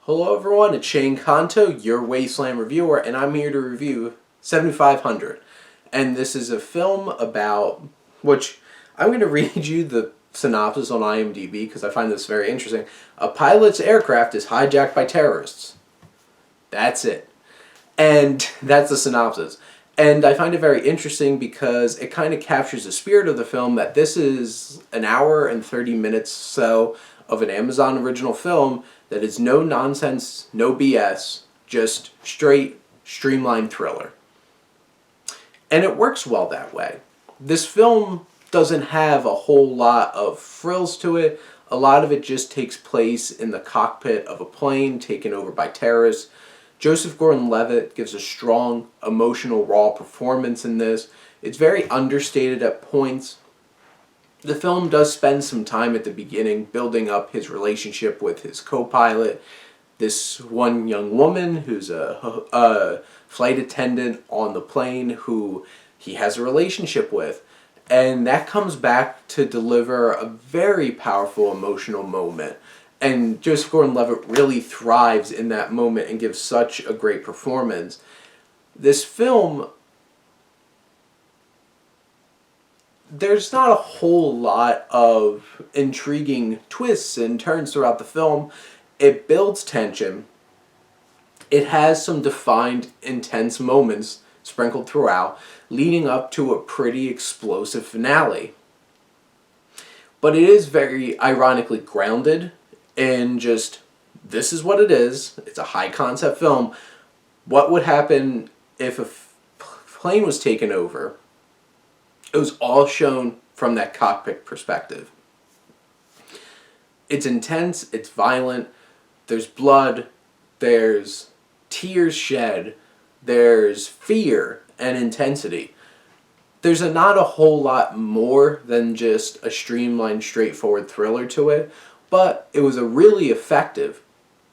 Hello everyone, it's Shane Kanto, your Wasteland reviewer, and I'm here to review 7500. And this is a film about, which I'm going to read you the synopsis on IMDb because I find this very interesting. A pilot's aircraft is hijacked by terrorists. That's it. And that's the synopsis. And I find it very interesting because it kind of captures the spirit of the film that this is an hour and 30 minutes so of an Amazon original film that is no nonsense, no BS, just straight, streamlined thriller. And it works well that way. This film doesn't have a whole lot of frills to it. A lot of it just takes place in the cockpit of a plane taken over by terrorists. Joseph Gordon Levitt gives a strong, emotional, raw performance in this. It's very understated at points. The film does spend some time at the beginning building up his relationship with his co-pilot, this one young woman who's a flight attendant on the plane who he has a relationship with. And that comes back to deliver a very powerful emotional moment. And Joseph Gordon-Levitt really thrives in that moment and gives such a great performance. This film, there's not a whole lot of intriguing twists and turns throughout the film. It builds tension. It has some defined, intense moments sprinkled throughout, leading up to a pretty explosive finale. But it is very ironically grounded in just, this is what it is. It's a high-concept film. What would happen if a plane was taken over? It was all shown from that cockpit perspective. It's intense, it's violent, there's blood, there's tears shed, there's fear and intensity. There's not a whole lot more than just a streamlined, straightforward thriller to it, but it was a really effective,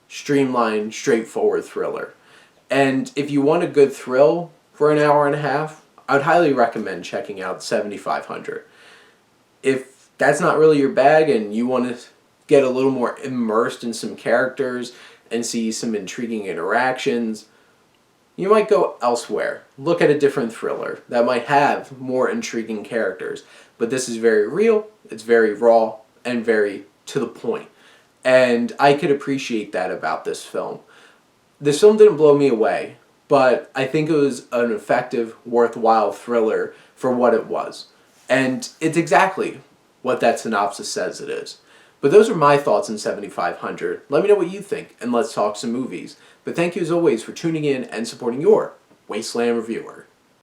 streamlined, straightforward thriller. And if you want a good thrill for an hour and a half, I would highly recommend checking out 7500. If that's not really your bag and you want to get a little more immersed in some characters and see some intriguing interactions, you might go elsewhere. Look at a different thriller that might have more intriguing characters. But this is very real, it's very raw, and very to the point. And I could appreciate that about this film. This film didn't blow me away, but I think it was an effective, worthwhile thriller for what it was. And it's exactly what that synopsis says it is. But those are my thoughts on 7500. Let me know what you think, and let's talk some movies. But thank you as always for tuning in and supporting your Wasteland reviewer.